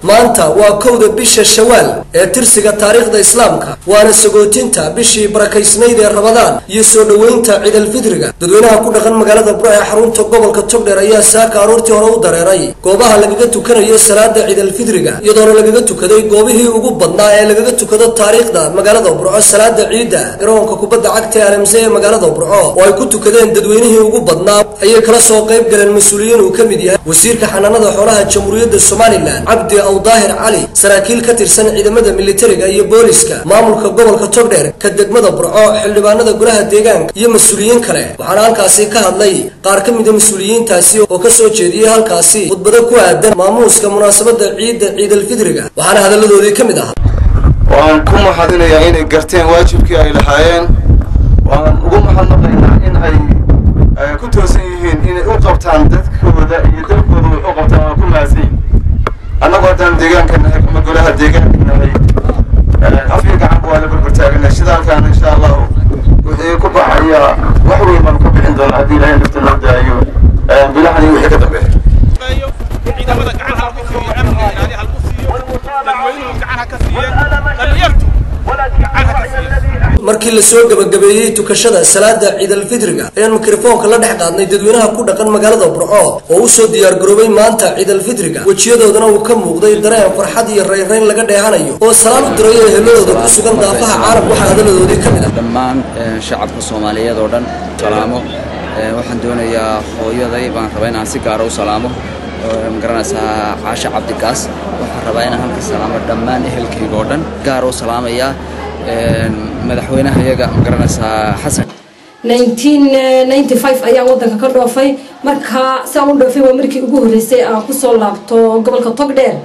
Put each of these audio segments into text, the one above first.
maanta waa kowda bisha Shawaal ee tirsiga taariikhda Islaamka waana sagootinta bishii barakaysnayd ee Ramadaan iyo soo dhaweynta Ciid al-Fidriga dadweynaha ku dhaqan magaalada Burco ee xarunta gobolka Togdheer ayaa saaka aroortii hore u dareeray goobaha lagaga tukanayo salaada Ciid al-Fidriga iyadoo lagaga tukaday goobihii ugu badnaa ee lagaga tukado taariikhda magaalada Burco salaada Ciida garoonka kubadda cagta ee Alamse ee magaalada Burco oo ay ku tukadeen dadweynihii ugu badnaa ayay kala soo qayb galeen mas'uuliyiin uu kamid yahay wasiirka xanaanada xoolaha Jamhuuriyadda Soomaaliland Abdi Awdaahir Ali saraakiil ka tirsan ciidamada militariga iyo booliska maamulka gobolka Togdheer ka degmada Burco xildhibaanada golaha deegaanka iyo mas'uuliyiin kale waxaana halkaasi ka hadlay qaar ka mid ah mas'uuliyiintaasi oo ka soo jeediyay halkaasi khudbado ku aadan maamuuska munaasabada Ciid al-Fidriga waxaana hadaladoodii ka mid ah waan ku mahadinayaa inay garteen waajibkii ay lahaayeen waan ugu mahadnaqaynaa in ay ku toosan yihiin inay u qabtaan dadkooda iyo dalkooda u qabtaan waa ku mahadsan annagoo dhan deegaanka nahay ama golaha deegaanka nahay afka gacan waa la barbartaagnaa shidaalkan insha Allah wixii ku baxaya wax weyn baan ku bixin doonaa haddii ilaahay nafta noo daayo bilahan iyo wixii ka dambeeya ciidamada gacan halku siiyo amniga ilaali halku siiyo dadweynuhu gacan ka siiyeen dhalinyartu markii la soo gabagabeeyay tukashada salaada Ciid al-Fidriga ayaan mikrofoonka la dhex qaadnay dadweynaha ku dhaqan magaalada Burco oo u soo diyaar garoobay maanta Ciid al-Fidriga wajiyadoodana uu ka muuqday dareen farxad iyo reereyn laga dheehanayo oo salaam u diray ehelooda ku sugan daafaha caalamka waxa hadaladoodii ka mid ah dhammaan shacabka Soomaaliyeed oo dhan salaamo waxaan doonayaa hooyaday baan rabaa inaan si gaar ah u salaamo magaranaysaa Caasha Cabdikaas waxaan rabaa inaan halka salaamo dhammaan ehelkayga oo dhan gaar oo salaamaya madaxweynaha iyaga magaranaysaa Xasan 1995 ayaa wadanka ka dhoofay marka saan u dhoofay waa markii ugu horeysay aan ku soo laabto gobolka Togdheer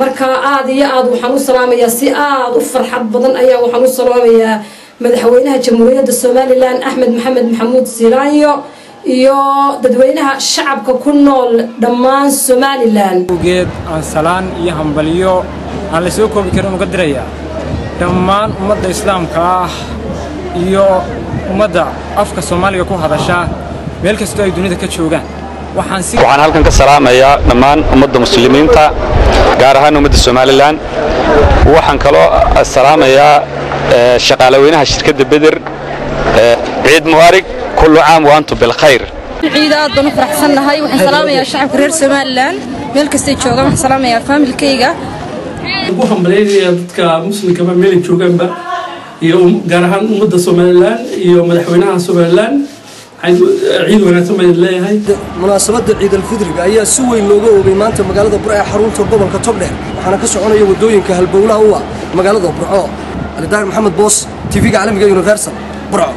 marka aad iyo aad waxaan u salaamayaa si aad u farxad badan ayaa waxaan u salaamayaa madaxweynaha Jamhuuriyadda Soomaaliland Axmed Maxamed Maxamuud Silaanyo iyo dadweynaha shacabka ku nool dhammaan Soomaaliland ugeed aan salaan iyo hambaliyo aan la soo koobi karin uga dirayaa dhammaan ummadda islaamka ah iyo ummadda afka Soomaaliga ku hadasha meel kasta ay dunida ka joogaan waxaan halkan ka salaamayaa dhammaan ummadda muslimiinta gaar ahaan ummadda Soomaaliland waxaan kaloo salaamayaa shaqaalaweynaha shirkadda Beder ciid mubarak kullu caam wa antum bil khayr ciid aad baan u faraxsanahay waxaan salaamayaa shacabka reer Soomaaliland meel kasta ay joogaan waxaan salaamayaa familkayga ugu hambalyeynaya dadka muslimka meel joogaanba iyo gaar ahaan ummadda Soomaaliland iyo madaxweynaha Soomaaliland ciid wanaagsan bay leeyahay munaasabada Ciid al-Fidriga ayaa si weyn looga oogay maanta magaalada Burco ee xarunta gobolka Togdheer waxaana ka soconaya wadooyinka halbowlaha u ah magaalada Burco Ali Daar Maxamed Boos TV-ga caalamiga Universal Burco